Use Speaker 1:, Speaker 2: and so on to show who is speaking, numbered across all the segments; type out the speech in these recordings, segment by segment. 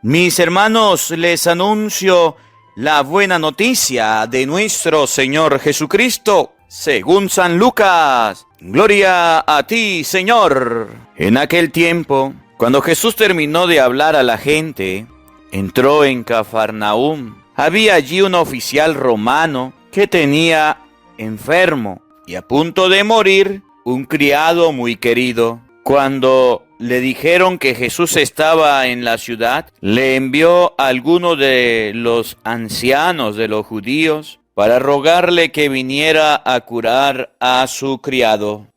Speaker 1: Mis hermanos, les anuncio la buena noticia de nuestro Señor Jesucristo, según San Lucas. Gloria a ti, Señor. En aquel tiempo, cuando Jesús terminó de hablar a la gente, entró en Cafarnaúm. Había allí un oficial romano que tenía enfermo y a punto de morir un criado muy querido. Cuando le dijeron que Jesús estaba en la ciudad, le envió a alguno de los ancianos de los judíos para rogarle que viniera a curar a su criado.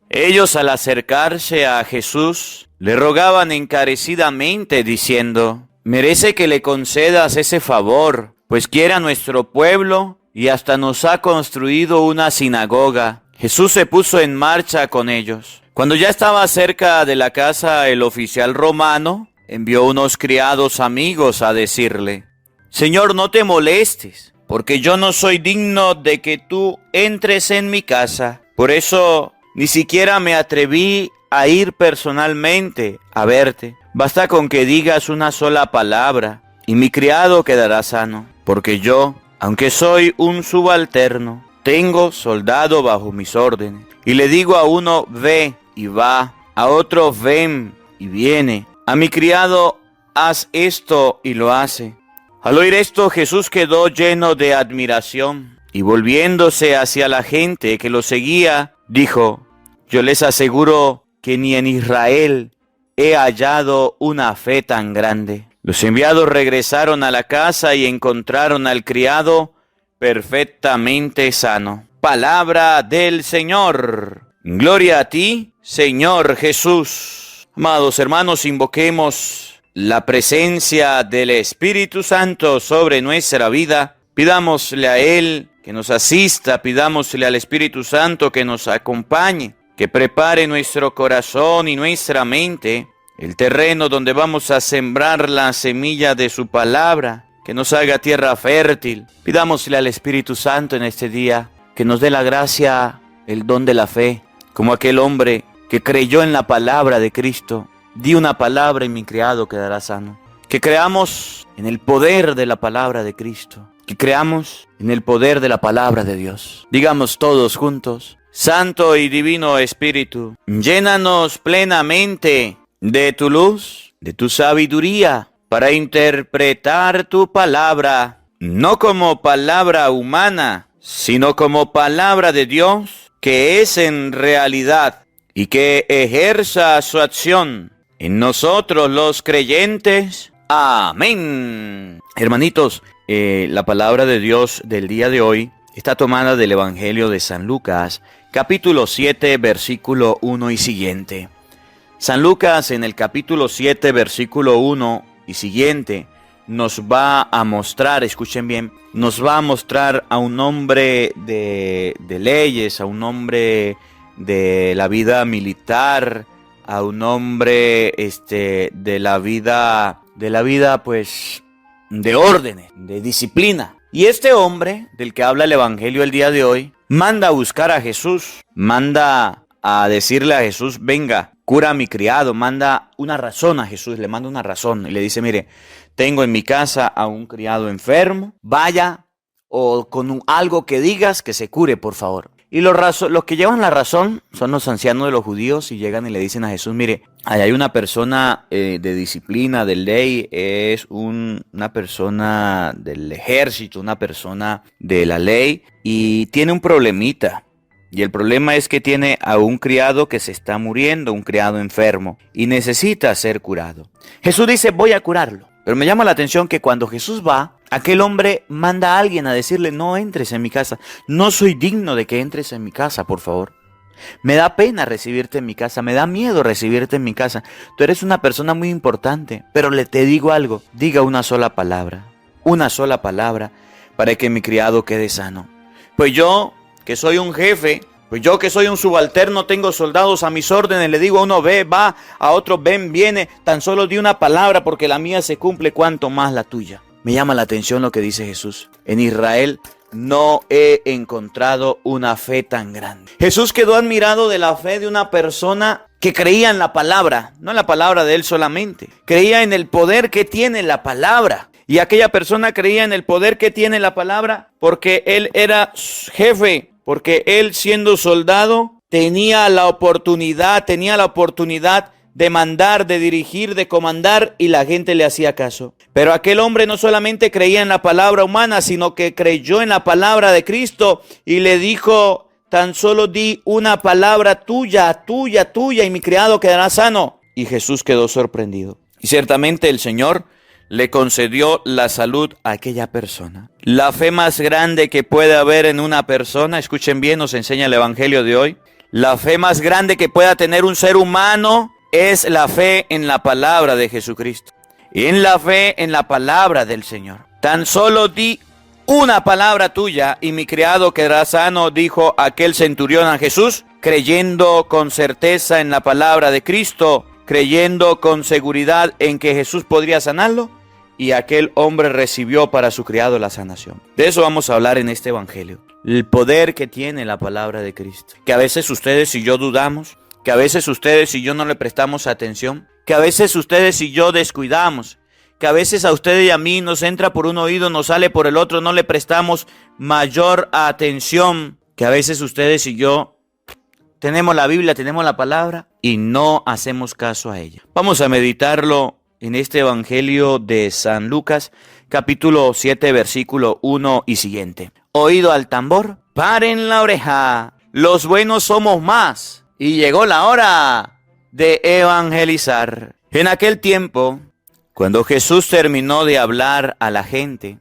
Speaker 1: Ellos, al acercarse a Jesús, le rogaban encarecidamente diciendo: merece que le concedas ese favor, pues quiere a nuestro pueblo y hasta nos ha construido una sinagoga. Jesús se puso en marcha con ellos. Cuando ya estaba cerca de la casa, el oficial romano envió unos criados amigos a decirle: Señor, no te molestes, porque yo no soy digno de que tú entres en mi casa. Por eso ni siquiera me atreví a ir personalmente a verte. Basta con que digas una sola palabra y mi criado quedará sano. Porque yo, aunque soy un subalterno, tengo soldado bajo mis órdenes. Y le digo a uno: ve, y va, a otro: ven, y viene. A mi criado: haz esto, y lo hace. Al oír esto, Jesús quedó lleno de admiración, y volviéndose hacia la gente que lo seguía, dijo: yo les aseguro que ni en Israel he hallado una fe tan grande. Los enviados regresaron a la casa y encontraron al criado perfectamente sano. Palabra del Señor. Gloria a ti, Señor Jesús. Amados hermanos, invoquemos la presencia del Espíritu Santo sobre nuestra vida. Pidámosle a Él que nos asista, pidámosle al Espíritu Santo que nos acompañe, que prepare nuestro corazón y nuestra mente, el terreno donde vamos a sembrar la semilla de su palabra, que nos haga tierra fértil. Pidámosle al Espíritu Santo en este día que nos dé la gracia, el don de la fe, como aquel hombre que creyó en la palabra de Cristo. Di una palabra y mi criado quedará sano. Que creamos en el poder de la palabra de Cristo, que creamos en el poder de la palabra de Dios. Digamos todos juntos: Santo y Divino Espíritu, llénanos plenamente de tu luz, de tu sabiduría, para interpretar tu palabra, no como palabra humana, sino como palabra de Dios, que es en realidad, y que ejerza su acción en nosotros los creyentes. Amén. Hermanitos, la palabra de Dios del día de hoy está tomada del Evangelio de San Lucas, capítulo 7, versículo 1 y siguiente. San Lucas, en el capítulo 7, versículo 1 y siguiente, nos va a mostrar, escuchen bien, nos va a mostrar a un hombre de leyes, a un hombre de la vida militar, a un hombre de la vida pues de órdenes, de disciplina. Y este hombre del que habla el Evangelio el día de hoy manda a buscar a Jesús, manda a decirle a Jesús: venga, cura a mi criado. Manda una razón a Jesús, le manda una razón y le dice: mire, tengo en mi casa a un criado enfermo, vaya, o con algo que digas que se cure, por favor. Y los que llevan la razón son los ancianos de los judíos y llegan y le dicen a Jesús: mire, ahí hay una persona de disciplina, de ley, es una persona del ejército, una persona de la ley, y tiene un problemita. Y el problema es que tiene a un criado que se está muriendo, un criado enfermo, y necesita ser curado. Jesús dice: voy a curarlo. Pero me llama la atención que cuando Jesús va, aquel hombre manda a alguien a decirle: no entres en mi casa, no soy digno de que entres en mi casa, por favor. Me da pena recibirte en mi casa, me da miedo recibirte en mi casa. Tú eres una persona muy importante, pero te digo algo: diga una sola palabra para que mi criado quede sano. Pues yo, que soy un jefe, pues yo que soy un subalterno, tengo soldados a mis órdenes, le digo a uno: ve, va, a otro: ven, viene. Tan solo di una palabra, porque la mía se cumple, cuanto más la tuya. Me llama la atención lo que dice Jesús: en Israel no he encontrado una fe tan grande. Jesús quedó admirado de la fe de una persona que creía en la palabra, no en la palabra de él solamente, creía en el poder que tiene la palabra. Y aquella persona creía en el poder que tiene la palabra porque él era jefe, porque él siendo soldado tenía la oportunidad de mandar, de dirigir, de comandar, y la gente le hacía caso. Pero aquel hombre no solamente creía en la palabra humana, sino que creyó en la palabra de Cristo y le dijo: tan solo di una palabra tuya, y mi criado quedará sano. Y Jesús quedó sorprendido. Y ciertamente el Señor le concedió la salud a aquella persona. La fe más grande que puede haber en una persona, escuchen bien, nos enseña el Evangelio de hoy. La fe más grande que pueda tener un ser humano es la fe en la palabra de Jesucristo, en la fe en la palabra del Señor. Tan solo di una palabra tuya y mi criado quedará sano, dijo aquel centurión a Jesús, creyendo con certeza en la palabra de Cristo, creyendo con seguridad en que Jesús podría sanarlo, y aquel hombre recibió para su criado la sanación. De eso vamos a hablar en este evangelio. El poder que tiene la palabra de Cristo. Que a veces ustedes y yo dudamos, que a veces ustedes y yo no le prestamos atención, que a veces ustedes y yo descuidamos, que a veces a ustedes y a mí nos entra por un oído, nos sale por el otro, no le prestamos mayor atención, que a veces ustedes y yo tenemos la Biblia, tenemos la palabra y no hacemos caso a ella. Vamos a meditarlo en este evangelio de San Lucas, capítulo 7, versículo 1 y siguiente. Oído al tambor, paren la oreja, los buenos somos más. Y llegó la hora de evangelizar. En aquel tiempo, cuando Jesús terminó de hablar a la gente,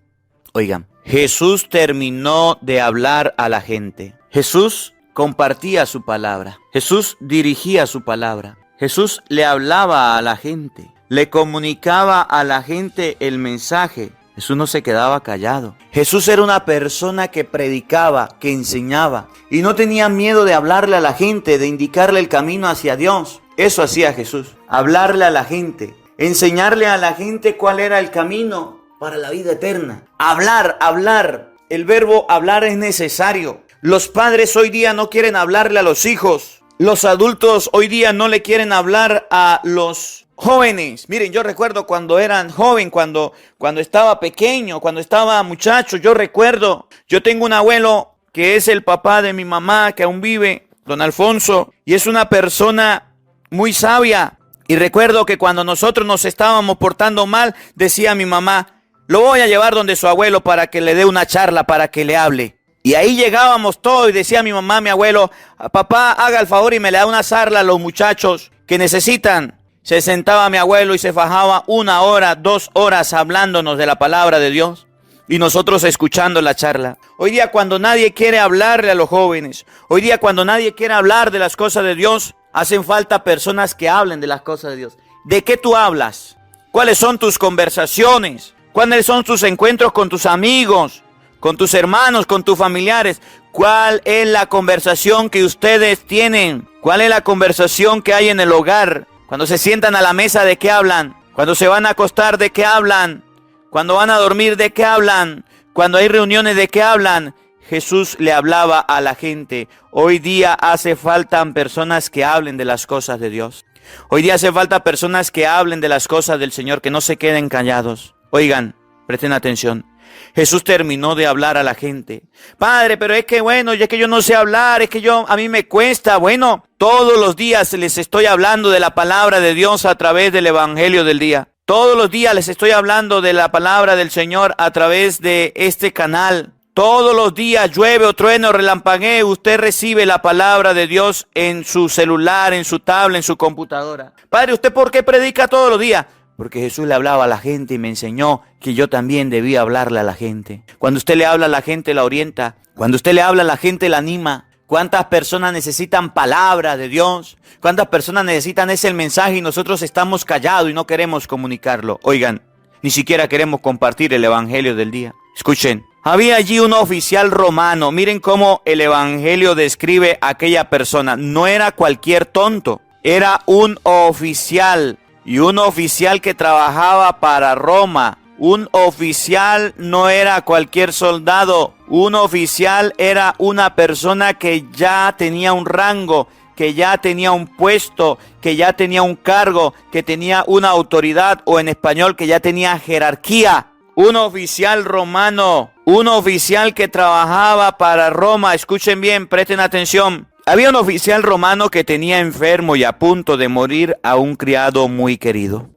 Speaker 1: oigan, Jesús terminó de hablar a la gente. Jesús compartía su palabra. Jesús dirigía su palabra. Jesús le hablaba a la gente. Le comunicaba a la gente el mensaje. Jesús no se quedaba callado. Jesús era una persona que predicaba, que enseñaba y no tenía miedo de hablarle a la gente, de indicarle el camino hacia Dios. Eso hacía Jesús, hablarle a la gente, enseñarle a la gente cuál era el camino para la vida eterna. Hablar. El verbo hablar es necesario. Los padres hoy día no quieren hablarle a los hijos. Los adultos hoy día no le quieren hablar a los jóvenes. Miren, yo recuerdo cuando eran joven, cuando estaba pequeño, cuando estaba muchacho, yo tengo un abuelo que es el papá de mi mamá, que aún vive, don Alfonso, y es una persona muy sabia. Y recuerdo que cuando nosotros nos estábamos portando mal, decía mi mamá: lo voy a llevar donde su abuelo para que le dé una charla, para que le hable. Y ahí llegábamos todos y decía mi mamá, mi abuelo: papá, haga el favor y me le da una charla a los muchachos que necesitan. Se sentaba mi abuelo y se fajaba 1 hora, 2 horas hablándonos de la palabra de Dios y nosotros escuchando la charla. Hoy día cuando nadie quiere hablarle a los jóvenes, hoy día cuando nadie quiere hablar de las cosas de Dios, hacen falta personas que hablen de las cosas de Dios. ¿De qué tú hablas? ¿Cuáles son tus conversaciones? ¿Cuáles son tus encuentros con tus amigos, con tus hermanos, con tus familiares? ¿Cuál es la conversación que ustedes tienen? ¿Cuál es la conversación que hay en el hogar? Cuando se sientan a la mesa, ¿de qué hablan? Cuando se van a acostar, ¿de qué hablan? Cuando van a dormir, ¿de qué hablan? Cuando hay reuniones, ¿de qué hablan? Jesús le hablaba a la gente. Hoy día hace falta personas que hablen de las cosas de Dios. Hoy día hace falta personas que hablen de las cosas del Señor, que no se queden callados. Oigan, presten atención. Jesús terminó de hablar a la gente. Padre, pero es que bueno, es que yo no sé hablar, es que a mí me cuesta. Bueno, todos los días les estoy hablando de la palabra de Dios a través del evangelio del día. Todos los días les estoy hablando de la palabra del Señor a través de este canal. Todos los días, llueve o truene o relampaguee, usted recibe la palabra de Dios en su celular, en su tablet, en su computadora. Padre, ¿usted por qué predica todos los días? Porque Jesús le hablaba a la gente y me enseñó que yo también debía hablarle a la gente. Cuando usted le habla a la gente, la orienta. Cuando usted le habla a la gente, la anima. ¿Cuántas personas necesitan palabra de Dios? ¿Cuántas personas necesitan ese mensaje y nosotros estamos callados y no queremos comunicarlo? Oigan, ni siquiera queremos compartir el evangelio del día. Escuchen, había allí un oficial romano. Miren cómo el evangelio describe a aquella persona. No era cualquier tonto, era un oficial. Y un oficial que trabajaba para Roma. Un oficial no era cualquier soldado. Un oficial era una persona que ya tenía un rango, que ya tenía un puesto, que ya tenía un cargo, que tenía una autoridad, o en español, que ya tenía jerarquía. Un oficial romano, un oficial que trabajaba para Roma. Escuchen bien, presten atención. Había un oficial romano que tenía enfermo y a punto de morir a un criado muy querido.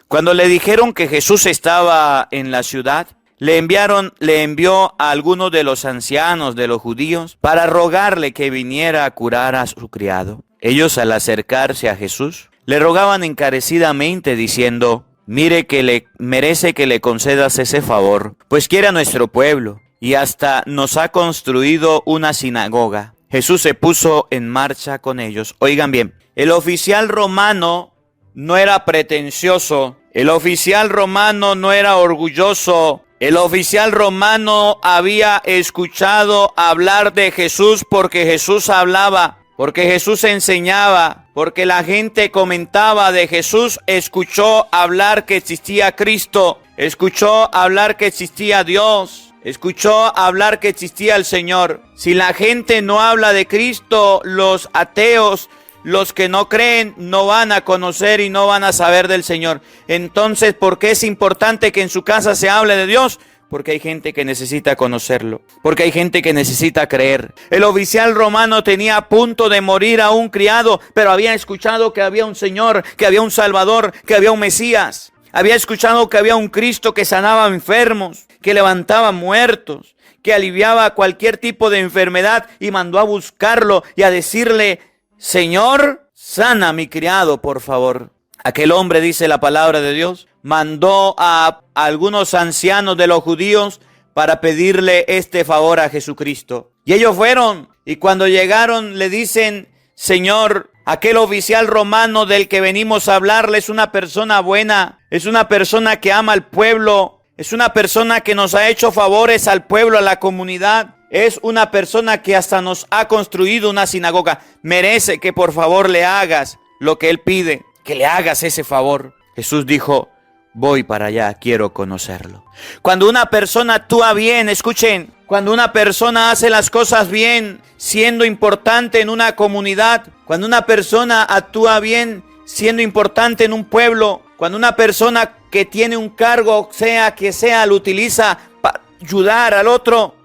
Speaker 1: Cuando le dijeron que Jesús estaba en la ciudad, le envió a algunos de los ancianos de los judíos para rogarle que viniera a curar a su criado. Ellos, al acercarse a Jesús, le rogaban encarecidamente diciendo: mire que merece que le concedas ese favor, pues quiere a nuestro pueblo y hasta nos ha construido una sinagoga. Jesús se puso en marcha con ellos. Oigan bien, el oficial romano no era pretencioso, el oficial romano no era orgulloso. El oficial romano había escuchado hablar de Jesús porque Jesús hablaba, porque Jesús enseñaba, porque la gente comentaba de Jesús. Escuchó hablar que existía Cristo, escuchó hablar que existía Dios, escuchó hablar que existía el Señor. Si la gente no habla de Cristo, los ateos, los que no creen, no van a conocer y no van a saber del Señor. Entonces, ¿por qué es importante que en su casa se hable de Dios? Porque hay gente que necesita conocerlo, porque hay gente que necesita creer. El oficial romano tenía a punto de morir a un criado, pero había escuchado que había un Señor, que había un Salvador, que había un Mesías. Había escuchado que había un Cristo que sanaba enfermos, que levantaba muertos, que aliviaba cualquier tipo de enfermedad, y mandó a buscarlo y a decirle: Señor, sana a mi criado, por favor. Aquel hombre, dice la palabra de Dios, mandó a algunos ancianos de los judíos para pedirle este favor a Jesucristo. Y ellos fueron, y cuando llegaron le dicen: Señor, aquel oficial romano del que venimos a hablarle es una persona buena, es una persona que ama al pueblo, es una persona que nos ha hecho favores al pueblo, a la comunidad. Es una persona que hasta nos ha construido una sinagoga. Merece que por favor le hagas lo que él pide, que le hagas ese favor. Jesús dijo: voy para allá, quiero conocerlo. Cuando una persona actúa bien, escuchen, cuando una persona hace las cosas bien, siendo importante en una comunidad, cuando una persona actúa bien, siendo importante en un pueblo, cuando una persona que tiene un cargo, sea que sea, lo utiliza para ayudar al otro,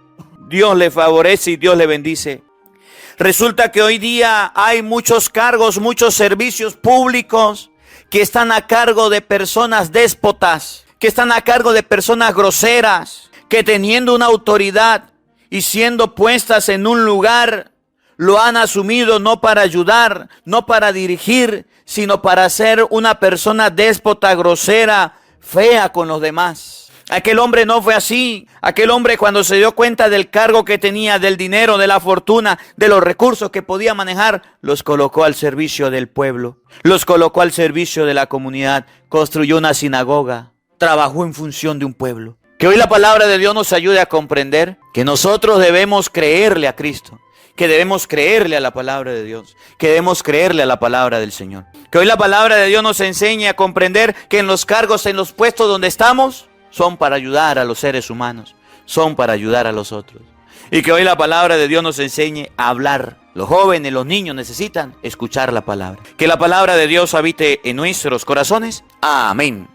Speaker 1: Dios le favorece y Dios le bendice. Resulta que hoy día hay muchos cargos, muchos servicios públicos que están a cargo de personas déspotas, que están a cargo de personas groseras, que teniendo una autoridad y siendo puestas en un lugar, lo han asumido no para ayudar, no para dirigir, sino para ser una persona déspota, grosera, fea con los demás. Aquel hombre no fue así. Aquel hombre, cuando se dio cuenta del cargo que tenía, del dinero, de la fortuna, de los recursos que podía manejar, los colocó al servicio del pueblo, los colocó al servicio de la comunidad, construyó una sinagoga, trabajó en función de un pueblo. Que hoy la palabra de Dios nos ayude a comprender que nosotros debemos creerle a Cristo, que debemos creerle a la palabra de Dios, que debemos creerle a la palabra del Señor. Que hoy la palabra de Dios nos enseñe a comprender que en los cargos, en los puestos donde estamos, son para ayudar a los seres humanos, son para ayudar a los otros. Y que hoy la palabra de Dios nos enseñe a hablar. Los jóvenes, los niños necesitan escuchar la palabra. Que la palabra de Dios habite en nuestros corazones. Amén.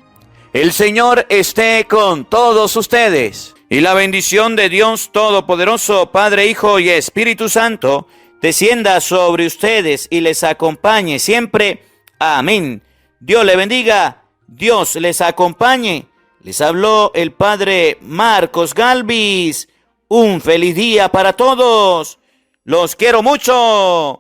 Speaker 1: El Señor esté con todos ustedes. Y la bendición de Dios Todopoderoso, Padre, Hijo y Espíritu Santo, descienda sobre ustedes y les acompañe siempre. Amén. Dios les bendiga. Dios les acompañe. Les habló el Padre Marcos Galvis. Un feliz día para todos. Los quiero mucho.